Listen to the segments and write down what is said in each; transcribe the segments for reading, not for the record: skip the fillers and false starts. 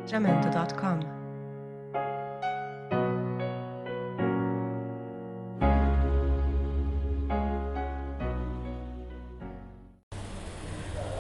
Jamendo.com.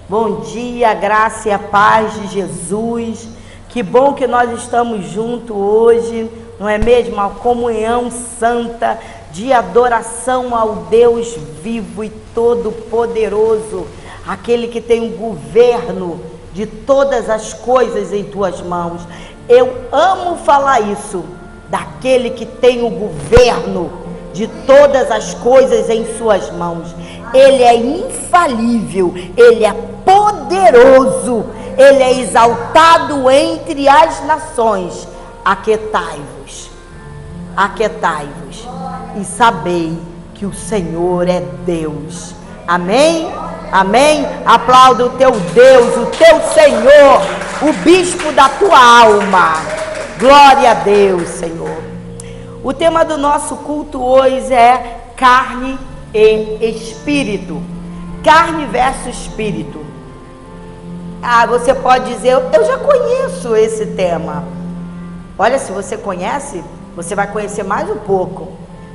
Bom dia, graça e a paz de Jesus. Que bom que nós estamos juntos hoje, não é mesmo? Uma comunhão santa de adoração ao Deus vivo e todo-poderoso, aquele que tem o governo de todas as coisas em tuas mãos. Eu amo falar isso, daquele que tem o governo de todas as coisas em suas mãos. Ele é infalível, ele é poderoso, ele é exaltado entre as nações. Aquietai-vos e sabei que o Senhor é Deus. Amém? Amém? Aplauda o teu Deus, o teu Senhor, o bispo da tua alma. Glória a Deus, Senhor. O tema do nosso culto hoje é carne e espírito. Carne versus espírito. Você pode dizer, eu já conheço esse tema. Olha, se você conhece, você vai conhecer mais um pouco,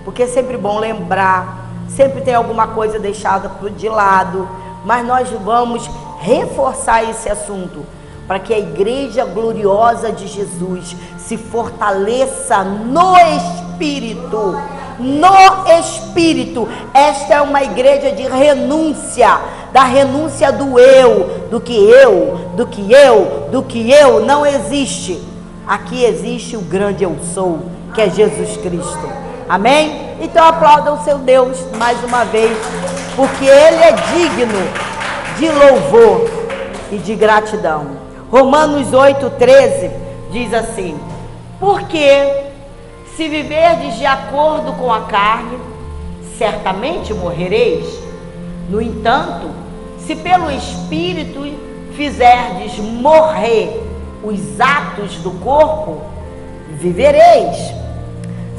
porque é sempre bom lembrar, sempre tem alguma coisa deixada de lado, mas nós vamos reforçar esse assunto, para que a igreja gloriosa de Jesus se fortaleça no Espírito. No Espírito. Esta é uma igreja de renúncia, da renúncia do eu, do que eu não existe. Aqui existe o grande eu sou, que é Jesus Cristo. Amém? Então aplauda o seu Deus mais uma vez, porque Ele é digno de louvor e de gratidão. Romanos 8,13 diz assim: porque se viverdes de acordo com a carne, certamente morrereis. No entanto, se pelo Espírito fizerdes morrer os atos do corpo, vivereis.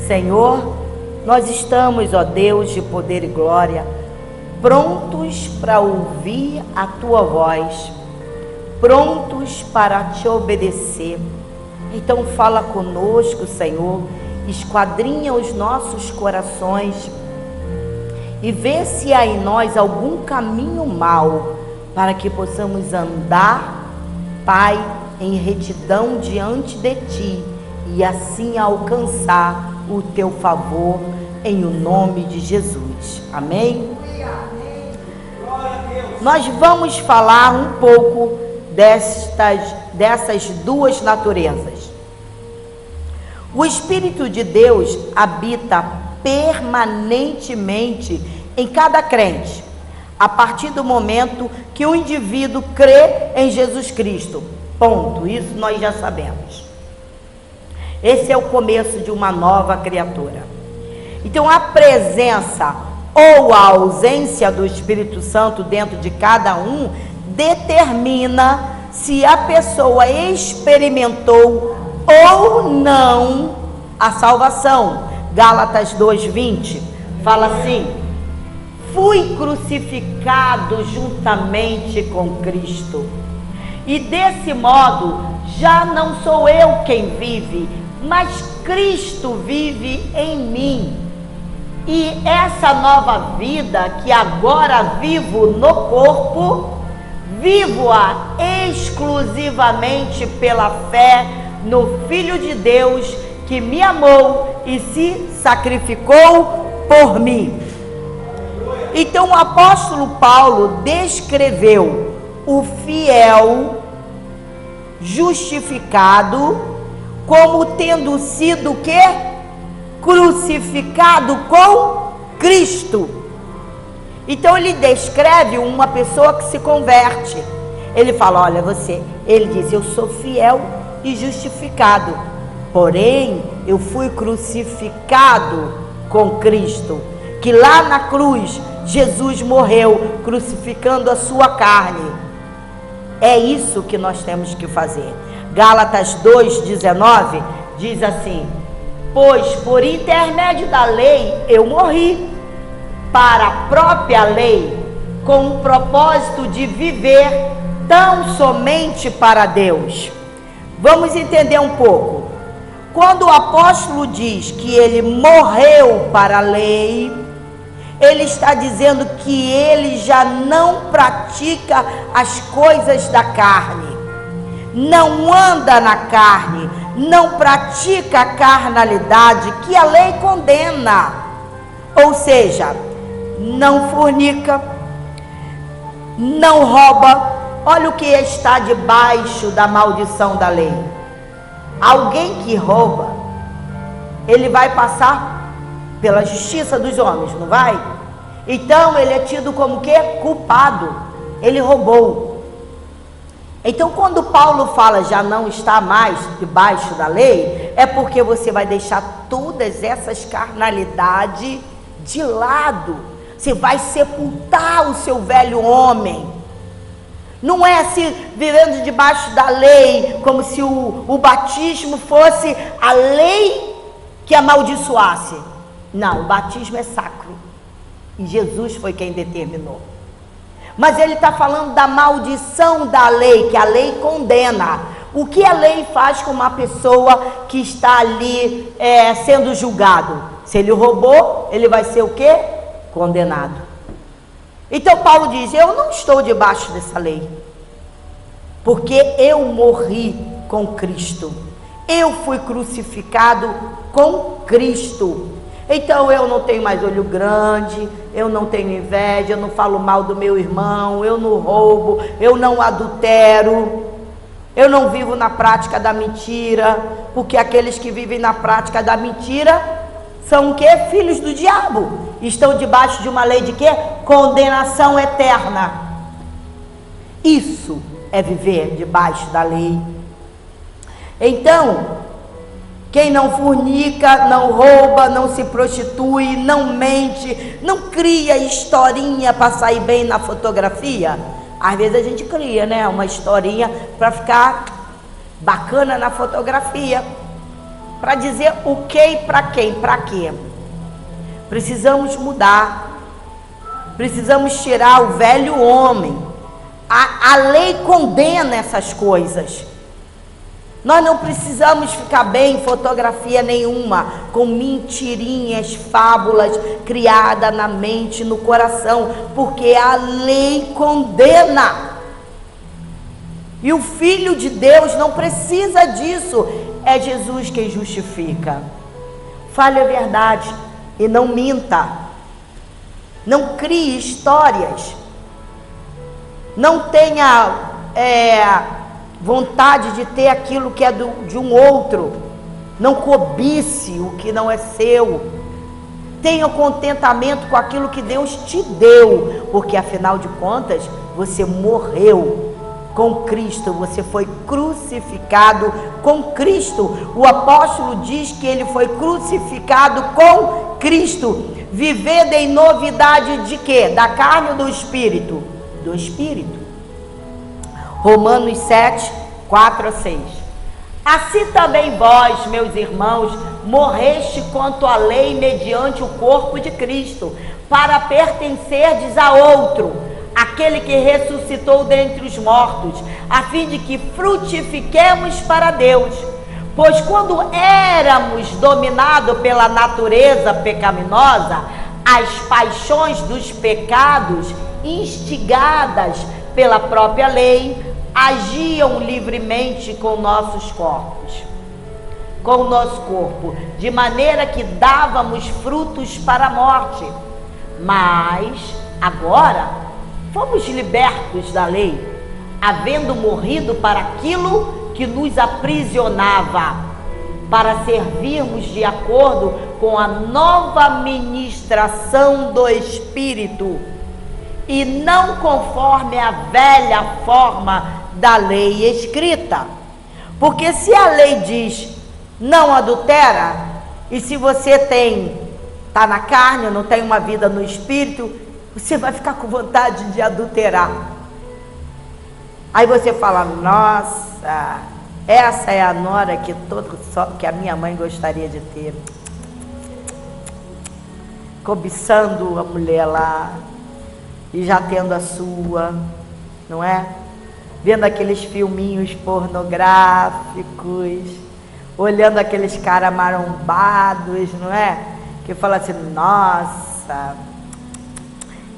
Senhor, nós estamos, ó Deus de poder e glória, prontos para ouvir a tua voz, prontos para te obedecer. Então fala conosco, Senhor, esquadrinha os nossos corações e vê se há em nós algum caminho mau, para que possamos andar, Pai, em retidão diante de Ti, e assim alcançar o Teu favor, em o nome de Jesus. Amém? Nós vamos falar um pouco dessas duas naturezas. O Espírito de Deus habita permanentemente em cada crente, a partir do momento que o indivíduo crê em Jesus Cristo. Ponto. Isso nós já sabemos. Esse é o começo de uma nova criatura. Então a presença ou a ausência do Espírito Santo dentro de cada um determina se a pessoa experimentou ou não a salvação. Gálatas 2:20 fala assim: fui crucificado juntamente com Cristo, e desse modo já não sou eu quem vive, mas Cristo vive em mim. E essa nova vida que agora vivo no corpo, vivo-a exclusivamente pela fé no Filho de Deus, que me amou e se sacrificou por mim. Então o apóstolo Paulo descreveu o fiel justificado como tendo sido o quê? Crucificado com Cristo. Então ele descreve uma pessoa que se converte. Ele fala, olha, ele diz, eu sou fiel e justificado, porém eu fui crucificado com Cristo, que lá na cruz Jesus morreu crucificando a sua carne. É isso que nós temos que fazer. Gálatas 2:19 diz assim: pois por intermédio da lei eu morri para a própria lei, com o propósito de viver tão somente para Deus. Vamos entender um pouco. Quando o apóstolo diz que ele morreu para a lei, ele está dizendo que ele já não pratica as coisas da carne, não anda na carne, não pratica a carnalidade que a lei condena. Ou seja, não fornica, não rouba. Olha o que está debaixo da maldição da lei. Alguém que rouba, ele vai passar pela justiça dos homens, não vai? Então ele é tido como que? Culpado. Ele roubou. Então quando Paulo fala já não está mais debaixo da lei, é porque você vai deixar todas essas carnalidades de lado. Você vai sepultar o seu velho homem. Não é assim, vivendo debaixo da lei, como se o batismo fosse a lei que amaldiçoasse. Não, o batismo é sacro. E Jesus foi quem determinou. Mas ele está falando da maldição da lei, que a lei condena. O que a lei faz com uma pessoa que está ali sendo julgado? Se ele roubou, ele vai ser o quê? Condenado. Então Paulo diz, eu não estou debaixo dessa lei, porque eu morri com Cristo, eu fui crucificado com Cristo. Então eu não tenho mais olho grande, eu não tenho inveja, eu não falo mal do meu irmão, eu não roubo, eu não adultero, eu não vivo na prática da mentira, porque aqueles que vivem na prática da mentira são o quê? Filhos do diabo. Estão debaixo de uma lei de quê? Condenação eterna. Isso é viver debaixo da lei. Então, quem não fornica, não rouba, não se prostitui, não mente, não cria historinha para sair bem na fotografia. Às vezes a gente cria, né? Uma historinha para ficar bacana na fotografia. Para dizer o que e para quem, para quê. Precisamos mudar, precisamos tirar o velho homem. A lei condena essas coisas. Nós não precisamos ficar bem em fotografia nenhuma, com mentirinhas, fábulas criadas na mente, no coração, porque a lei condena. E o Filho de Deus não precisa disso. É Jesus quem justifica. Fale a verdade e não minta. Não crie histórias. Não tenha vontade de ter aquilo que é de um outro. Não cobice o que não é seu. Tenha contentamento com aquilo que Deus te deu, porque afinal de contas você morreu com Cristo, você foi crucificado com Cristo. O apóstolo diz que ele foi crucificado com Cristo. Vivendo em novidade de quê? Da carne ou do Espírito? Do Espírito. Romanos 7, 4 a 6. Assim também vós, meus irmãos, morreste quanto à lei mediante o corpo de Cristo, para pertencerdes a outro, aquele que ressuscitou dentre os mortos, a fim de que frutifiquemos para Deus. Pois quando éramos dominados pela natureza pecaminosa, as paixões dos pecados, instigadas pela própria lei, agiam livremente com nossos corpos, com o nosso corpo, de maneira que dávamos frutos para a morte. Mas agora fomos libertos da lei, havendo morrido para aquilo que nos aprisionava, para servirmos de acordo com a nova ministração do Espírito, e não conforme a velha forma da lei escrita. Porque se a lei diz não adultera, e se você está na carne, não tem uma vida no Espírito, você vai ficar com vontade de adulterar. Aí você fala, nossa, essa é a nora que a minha mãe gostaria de ter. Cobiçando a mulher lá, e já tendo a sua, não é? vendo aqueles filminhos pornográficos, olhando aqueles caras marombados, não é? Que fala assim, nossa,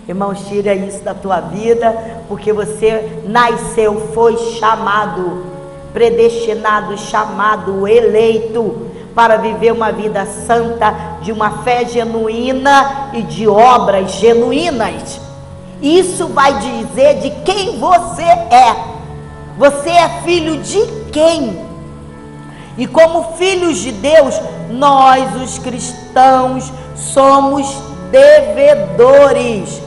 irmãos, tira isso da tua vida, porque você nasceu, foi chamado, predestinado, chamado, eleito para viver uma vida santa, de uma fé genuína e de obras genuínas. Isso vai dizer de quem você é. Você é filho de quem? E como filhos de Deus, nós, os cristãos, somos devedores.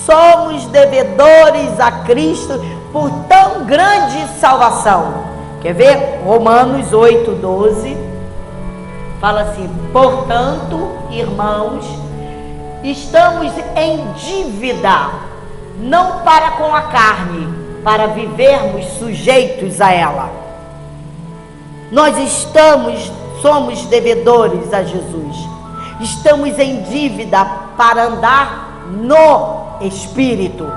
Somos devedores a Cristo por tão grande salvação. Quer ver? Romanos 8:12 fala assim: portanto, irmãos, estamos em dívida, não para com a carne, para vivermos sujeitos a ela. Nós somos devedores a Jesus. Estamos em dívida para andar no Espírito,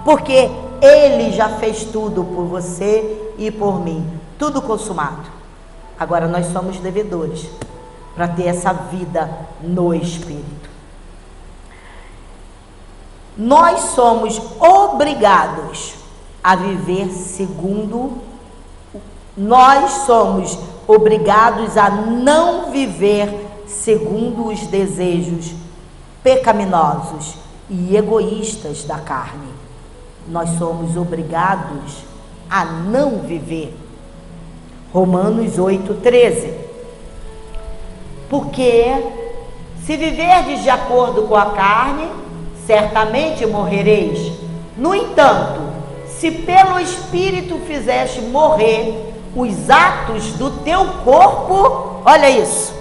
porque Ele já fez tudo por você e por mim, tudo consumado. Agora nós somos devedores para ter essa vida no Espírito. Nós somos obrigados a viver a não viver segundo os desejos pecaminosos e egoístas da carne. Nós somos obrigados a não viver. Romanos 8:13. Porque se viverdes de acordo com a carne, certamente morrereis. No entanto, se pelo Espírito fizeste morrer os atos do teu corpo, olha isso,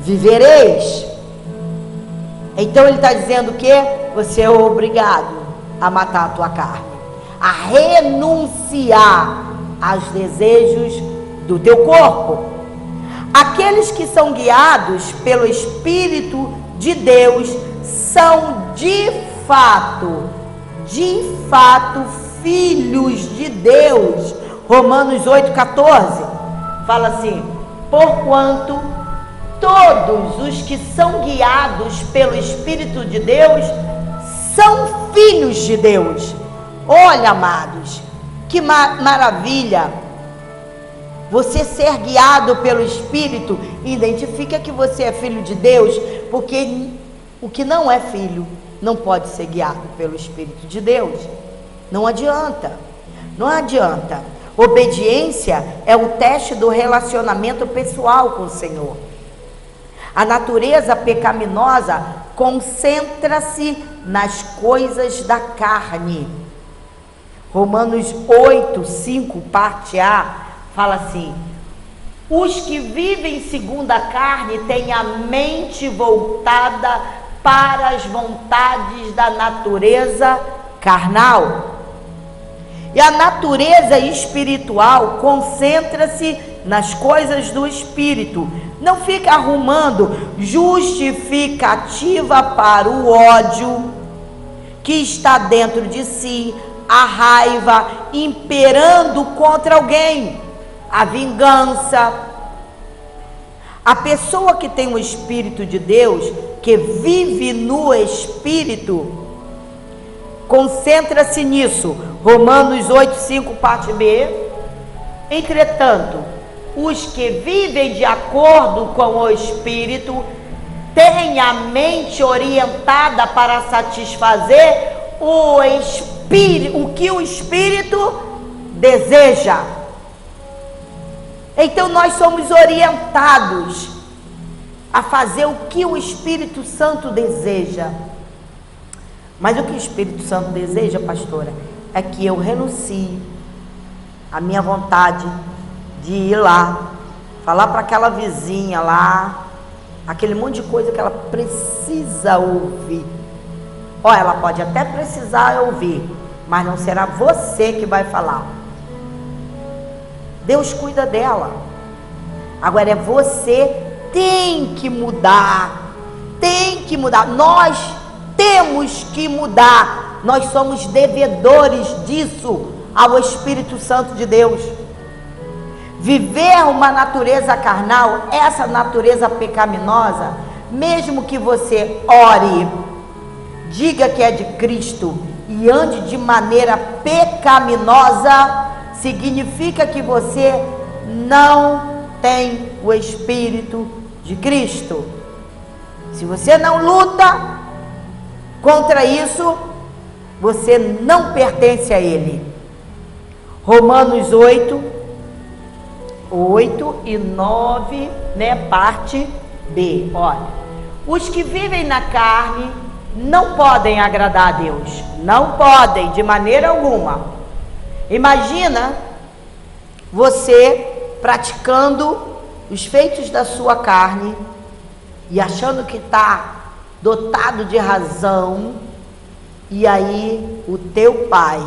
vivereis. Então ele está dizendo que você é obrigado a matar a tua carne, a renunciar aos desejos do teu corpo. Aqueles que são guiados pelo Espírito de Deus são de fato filhos de Deus. Romanos 8:14 fala assim: porquanto todos os que são guiados pelo Espírito de Deus são filhos de Deus. Olha, amados, que maravilha! Você ser guiado pelo Espírito identifica que você é filho de Deus, porque o que não é filho não pode ser guiado pelo Espírito de Deus. Não adianta, não adianta. Obediência é o teste do relacionamento pessoal com o Senhor. A natureza pecaminosa concentra-se nas coisas da carne. Romanos 8:5, parte A, fala assim: os que vivem segundo a carne têm a mente voltada para as vontades da natureza carnal. E a natureza espiritual concentra-se nas coisas do Espírito. Não fica arrumando justificativa para o ódio que está dentro de si, a raiva imperando contra alguém, a vingança. A pessoa que tem o Espírito de Deus, que vive no Espírito, concentra-se nisso. Romanos 8:5, parte B. Entretanto, os que vivem de acordo com o Espírito têm a mente orientada para satisfazer o que o Espírito deseja. Então nós somos orientados a fazer o que o Espírito Santo deseja. Mas o que o Espírito Santo deseja, pastora, é que eu renuncie a minha vontade de ir lá, falar para aquela vizinha lá, aquele monte de coisa que ela precisa ouvir. Ó, ela pode até precisar ouvir, mas não será você que vai falar. Deus cuida dela. Agora é você, tem que mudar. Tem que mudar. Nós temos que mudar. Nós somos devedores disso. ao Espírito Santo de Deus. Viver uma natureza carnal, essa natureza pecaminosa, mesmo que você ore, diga que é de Cristo e ande de maneira pecaminosa, significa que você não tem o Espírito de Cristo. Se você não luta contra isso, você não pertence a Ele. Romanos 8 e 9, né, parte B. Olha, os que vivem na carne não podem agradar a Deus. Não podem, de maneira alguma. Imagina você praticando os feitos da sua carne e achando que está dotado de razão, e aí o teu Pai,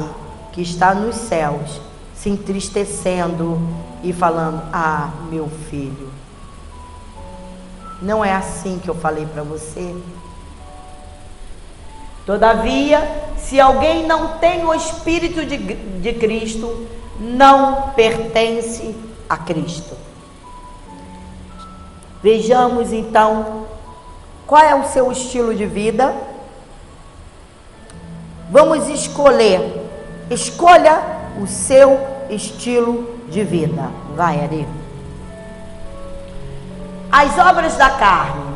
que está nos céus, se entristecendo e falando: ah, meu filho, não é assim que eu falei para você. Todavia, se alguém não tem o Espírito de Cristo, não pertence a Cristo. Vejamos então qual é o seu estilo de vida. Vamos escolher. Escolha o seu estilo de vida. Vai, Ari. As obras da carne.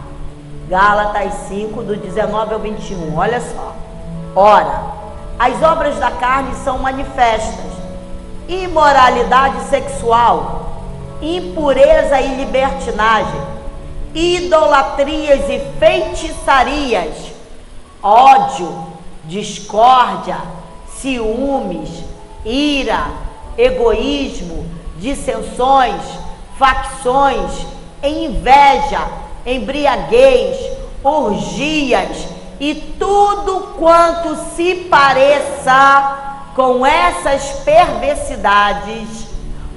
Gálatas 5, do 19 ao 21. Olha só. Ora, as obras da carne são manifestas: imoralidade sexual, impureza e libertinagem, idolatrias e feitiçarias, ódio, discórdia, ciúmes, ira, egoísmo, dissensões, facções, inveja, embriaguez, orgias e tudo quanto se pareça com essas perversidades,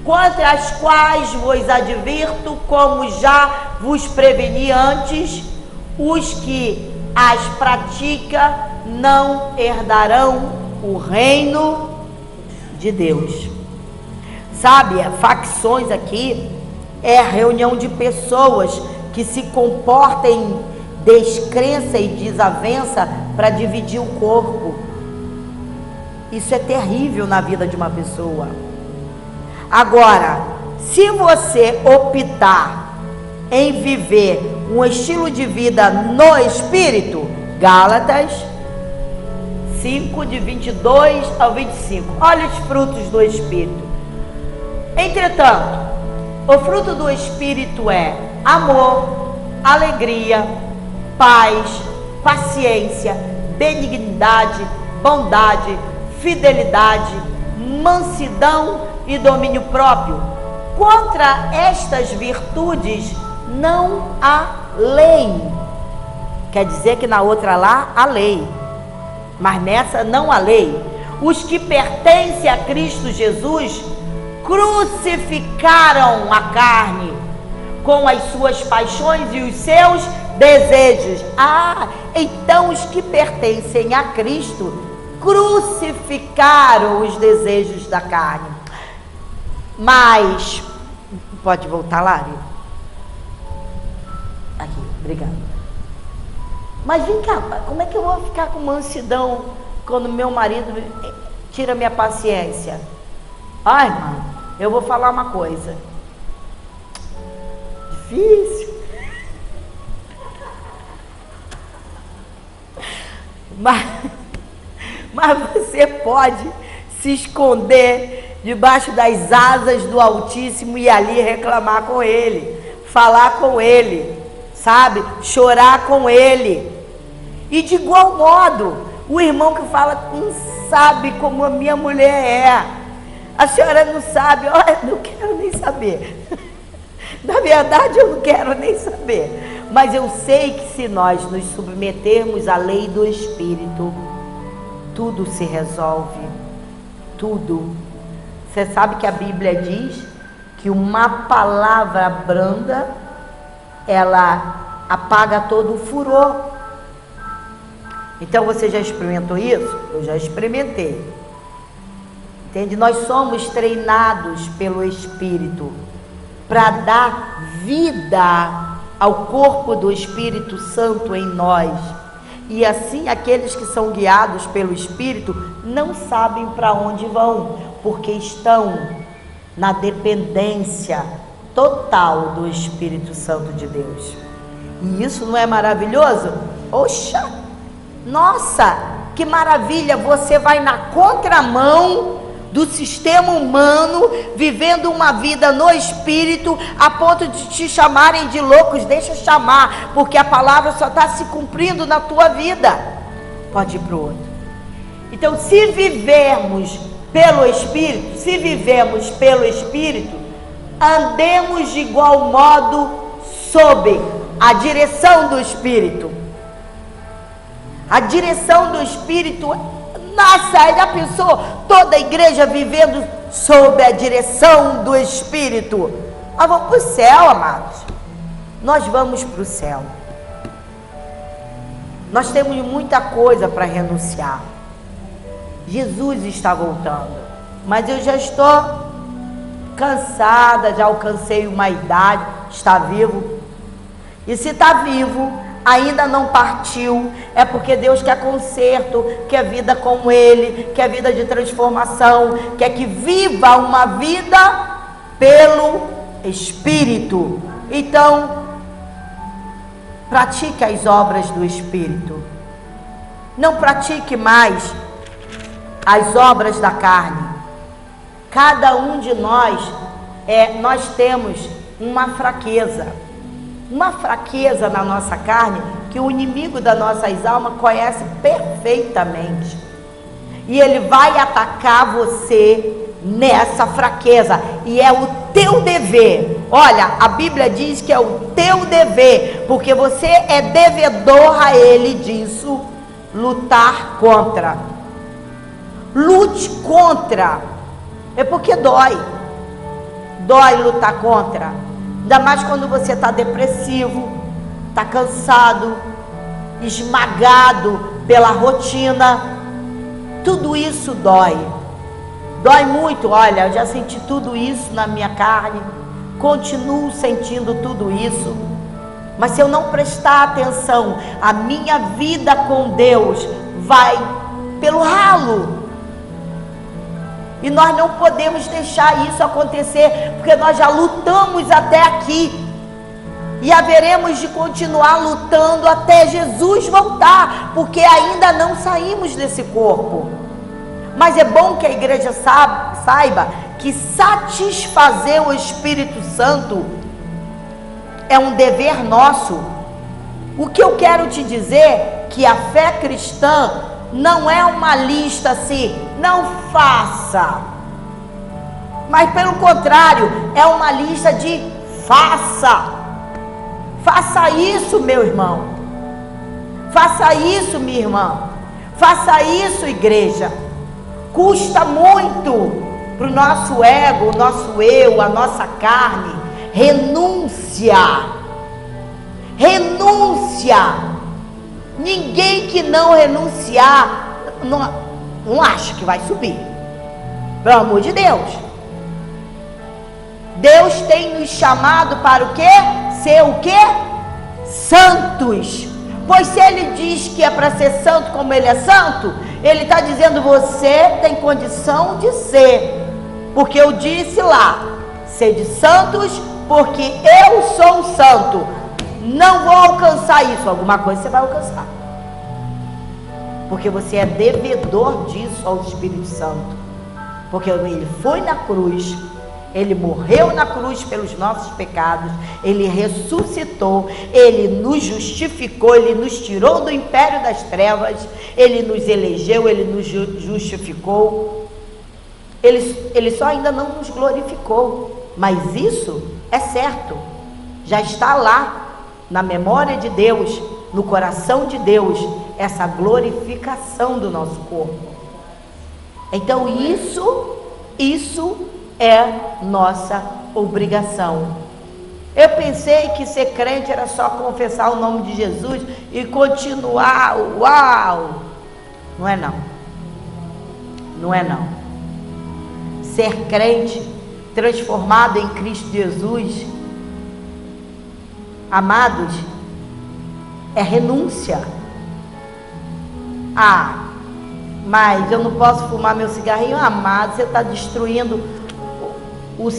contra as quais vos advirto, como já vos preveni antes: os que as praticam não herdarão o reino de Deus. Sabe, facções aqui é a reunião de pessoas que se comportam em descrença e desavença para dividir o corpo. Isso é terrível na vida de uma pessoa. Agora, se você optar em viver um estilo de vida no Espírito, Gálatas 5, de 22 ao 25. Olha os frutos do Espírito. Entretanto, o fruto do Espírito é amor, alegria, paz, paciência, benignidade, bondade, fidelidade, mansidão e domínio próprio. Contra estas virtudes não há lei. Quer dizer que na outra lá há lei, mas nessa não há lei. Os que pertencem a Cristo Jesus crucificaram a carne com as suas paixões e os seus desejos. Ah, então os que pertencem a Cristo crucificaram os desejos da carne. Mas, pode voltar, Lari? Aqui, obrigada. Mas vem cá, como é que eu vou ficar com mansidão quando meu marido tira minha paciência? Ai, mano, eu vou falar uma coisa. Difícil. Mas você pode se esconder debaixo das asas do Altíssimo e ali reclamar com Ele, falar com Ele, sabe? Chorar com Ele. E de igual modo, o irmão que fala: não sabe como a minha mulher é. A senhora não sabe. Olha, não quero nem saber. Na verdade, eu não quero nem saber. Mas eu sei que se nós nos submetermos à lei do Espírito, tudo se resolve. Tudo. Você sabe que a Bíblia diz que uma palavra branda, ela apaga todo o furor. Então você já experimentou isso? Eu já experimentei. Entende? Nós somos treinados pelo Espírito para dar vida ao corpo do Espírito Santo em nós. E assim aqueles que são guiados pelo Espírito não sabem para onde vão, porque estão na dependência total do Espírito Santo de Deus. E isso não é maravilhoso? Oxa! Nossa, que maravilha! Você vai na contramão do sistema humano, vivendo uma vida no Espírito, a ponto de te chamarem de loucos. Deixa eu chamar, porque a palavra só está se cumprindo na tua vida. Pode ir para o outro. Então, se vivermos pelo Espírito, andemos de igual modo sob a direção do Espírito. A direção do Espírito, nossa, já pensou? Toda a igreja vivendo sob a direção do Espírito. Nós vamos para o céu, amados. Nós vamos para o céu. Nós temos muita coisa para renunciar. Jesus está voltando, mas eu já estou cansada, já alcancei uma idade. Está vivo? E se está vivo, ainda não partiu, é porque Deus quer conserto, quer vida com Ele, quer vida de transformação, quer que viva uma vida pelo Espírito. Então, pratique as obras do Espírito. Não pratique mais as obras da carne. Cada um de nós temos uma fraqueza na nossa carne, que o inimigo das nossas almas conhece perfeitamente, e ele vai atacar você nessa fraqueza, e é o teu dever. Olha, a Bíblia diz que é o teu dever, porque você é devedor a ele disso, lutar contra. Lute contra. É porque dói lutar contra, ainda mais quando você está depressivo, está cansado, esmagado pela rotina. Tudo isso dói muito. Olha, eu já senti tudo isso na minha carne, continuo sentindo tudo isso, mas se eu não prestar atenção, a minha vida com Deus vai pelo ralo. E nós não podemos deixar isso acontecer, porque nós já lutamos até aqui, e haveremos de continuar lutando até Jesus voltar, porque ainda não saímos desse corpo. Mas é bom que a igreja saiba que satisfazer o Espírito Santo é um dever nosso. O que eu quero te dizer, que a fé cristã não é uma lista assim, não faça, mas pelo contrário, é uma lista de faça isso, meu irmão, faça isso, minha irmã, faça isso, igreja. Custa muito para o nosso ego, o nosso eu, a nossa carne, renúncia. Ninguém que não renunciar, não acha que vai subir. Pelo amor de Deus. Deus tem nos chamado para o quê? Ser o quê? Santos. Pois se Ele diz que é para ser santo como Ele é santo, Ele está dizendo, você tem condição de ser. Porque eu disse lá, sede santos, porque eu sou santo. Não vou alcançar isso. Alguma coisa você vai alcançar, porque você é devedor disso ao Espírito Santo. Porque Ele foi na cruz, Ele morreu na cruz pelos nossos pecados, Ele ressuscitou, Ele nos justificou, Ele nos tirou do império das trevas, Ele nos elegeu, Ele nos justificou. Ele só ainda não nos glorificou, mas isso é certo, já está lá na memória de Deus, no coração de Deus, essa glorificação do nosso corpo. Então isso é nossa obrigação. Eu pensei que ser crente era só confessar o nome de Jesus e continuar, uau! Não é não. ser crente, transformado em Cristo Jesus, amados, é renúncia. Mas eu não posso fumar meu cigarrinho. Amado, você está destruindo o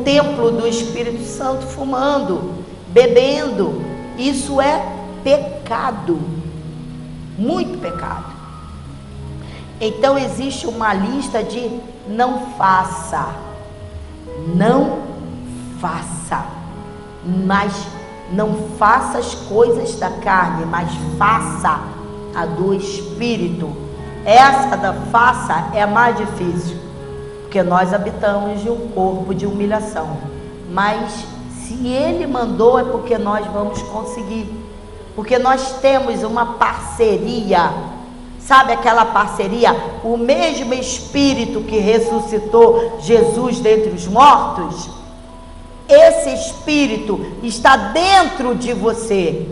templo do Espírito Santo fumando, bebendo. Isso é pecado, muito pecado. Então existe uma lista de não faça, mas não faça as coisas da carne, mas faça a do Espírito. Essa da faça é a mais difícil, porque nós habitamos de um corpo de humilhação, mas se Ele mandou é porque nós vamos conseguir, porque nós temos uma parceria. Sabe aquela parceria? O mesmo Espírito que ressuscitou Jesus dentre os mortos, esse Espírito está dentro de você,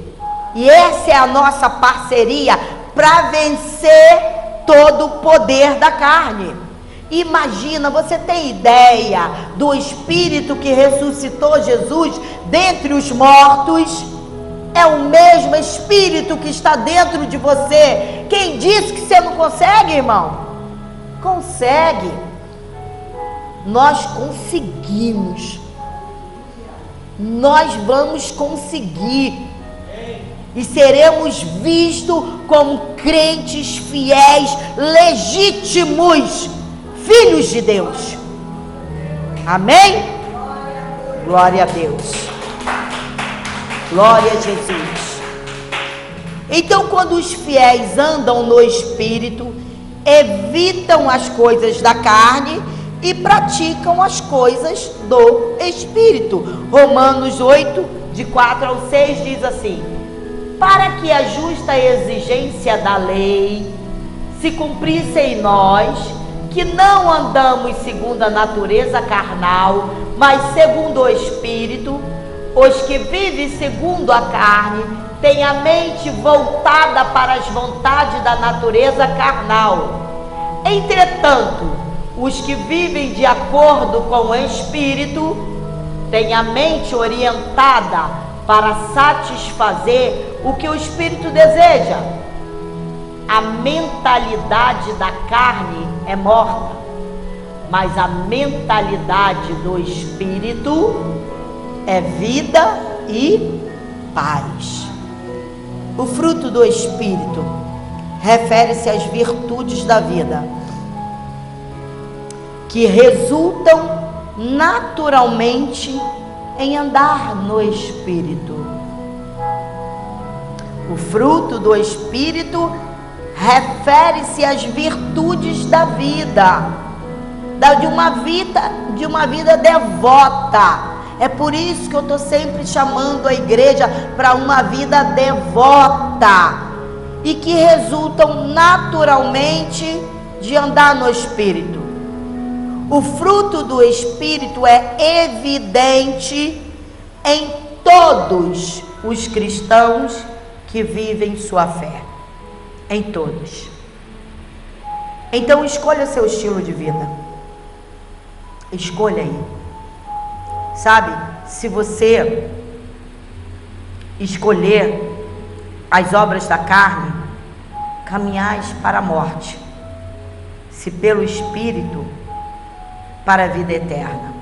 e essa é a nossa parceria para vencer todo o poder da carne. Imagina, você tem ideia do Espírito que ressuscitou Jesus dentre os mortos? É o mesmo Espírito que está dentro de você. Quem disse que você não consegue, irmão? Consegue. Nós conseguimos. Nós vamos conseguir. E seremos vistos como crentes fiéis, legítimos, filhos de Deus. Amém? Glória a Deus. Glória a Jesus. Então, quando os fiéis andam no Espírito, evitam as coisas da carne e praticam as coisas do Espírito. Romanos 8, de 4 ao 6, diz assim: para que a justa exigência da lei se cumprisse em nós, que não andamos segundo a natureza carnal, mas segundo o Espírito. Os que vivem segundo a carne têm a mente voltada para as vontades da natureza carnal. Entretanto, os que vivem de acordo com o Espírito têm a mente orientada para satisfazer o que o Espírito deseja. A mentalidade da carne é morta, mas a mentalidade do Espírito é vida e paz. O fruto do Espírito refere-se às virtudes da vida, que resultam naturalmente em andar no Espírito. O fruto do Espírito refere-se às virtudes da vida, de uma vida devota. É por isso que eu estou sempre chamando a igreja para uma vida devota e que resultam naturalmente de andar no Espírito. O fruto do Espírito é evidente em todos os cristãos que vivem sua fé. Em todos. Então escolha seu estilo de vida. Escolha aí. Sabe, se você escolher as obras da carne, caminhais para a morte. Se pelo Espírito, para a vida eterna.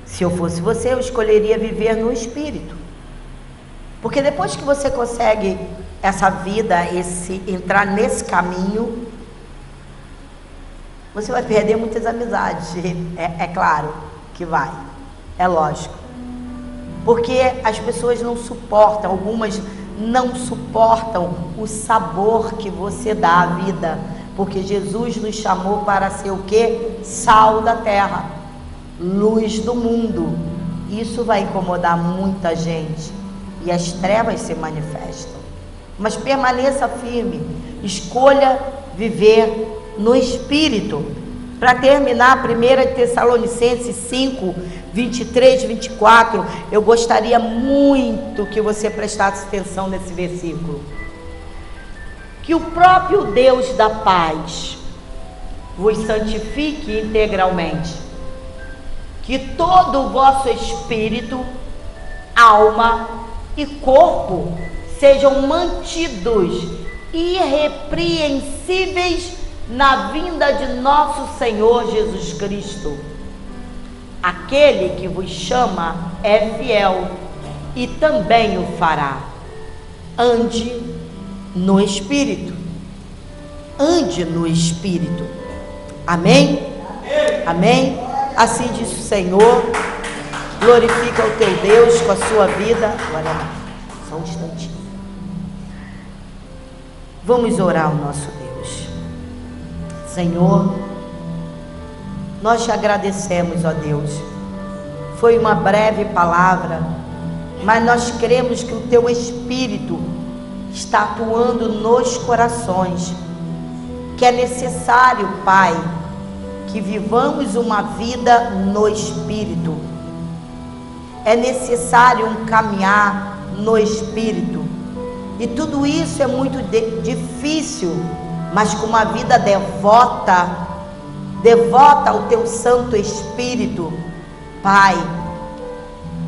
Se eu fosse você, eu escolheria viver no Espírito. Porque depois que você consegue essa vida, entrar nesse caminho, você vai perder muitas amizades. É claro que vai, é lógico, porque as pessoas não suportam, algumas não suportam o sabor que você dá à vida, porque Jesus nos chamou para ser o quê? Sal da terra, luz do mundo. Isso vai incomodar muita gente e as trevas se manifestam, mas permaneça firme, escolha viver no Espírito. Para terminar, 1 Tessalonicenses 5, 23, 24, eu gostaria muito que você prestasse atenção nesse versículo. Que o próprio Deus da paz vos santifique integralmente, que todo o vosso espírito, alma e corpo sejam mantidos irrepreensíveis na vinda de nosso Senhor Jesus Cristo. Aquele que vos chama é fiel e também o fará. Ande no Espírito. Ande no Espírito. Amém? Amém? Assim diz o Senhor. Glorifica o teu Deus com a sua vida. Olha lá, só um instantinho. Vamos orar ao nosso Deus. Senhor, nós te agradecemos, ó Deus. Foi uma breve palavra, mas nós cremos que o teu Espírito está atuando nos corações, que é necessário, Pai, que vivamos uma vida no Espírito. É necessário um caminhar no Espírito. E tudo isso é muito difícil, mas com uma vida devota ao teu Santo Espírito, Pai,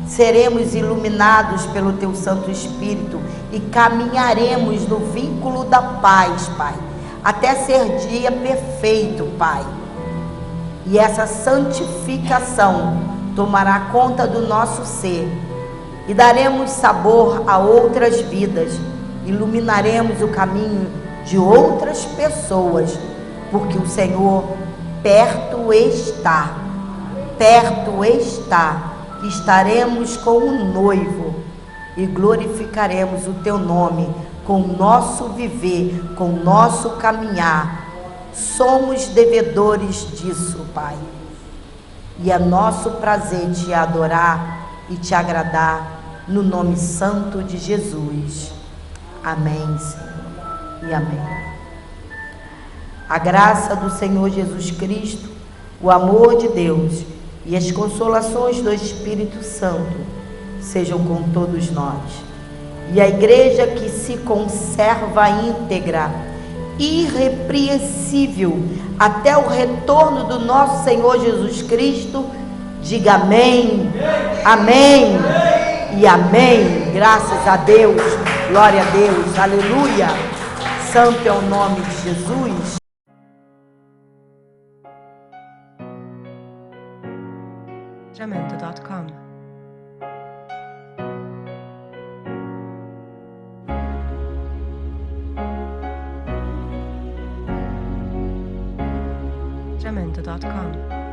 seremos iluminados pelo teu Santo Espírito e caminharemos no vínculo da paz, Pai, até ser dia perfeito, Pai. E essa santificação tomará conta do nosso ser e daremos sabor a outras vidas, iluminaremos o caminho de outras pessoas, porque o Senhor perto está, que estaremos com o noivo e glorificaremos o teu nome com o nosso viver, com o nosso caminhar. Somos devedores disso, Pai, e é nosso prazer te adorar e te agradar no nome santo de Jesus. Amém, Senhor, e amém. A graça do Senhor Jesus Cristo, o amor de Deus e as consolações do Espírito Santo sejam com todos nós. E a igreja que se conserva íntegra, irrepreensível, até o retorno do nosso Senhor Jesus Cristo, diga amém, amém e amém. Graças a Deus, glória a Deus, aleluia. Santo é o nome de Jesus. Jamendo.com Jamendo.com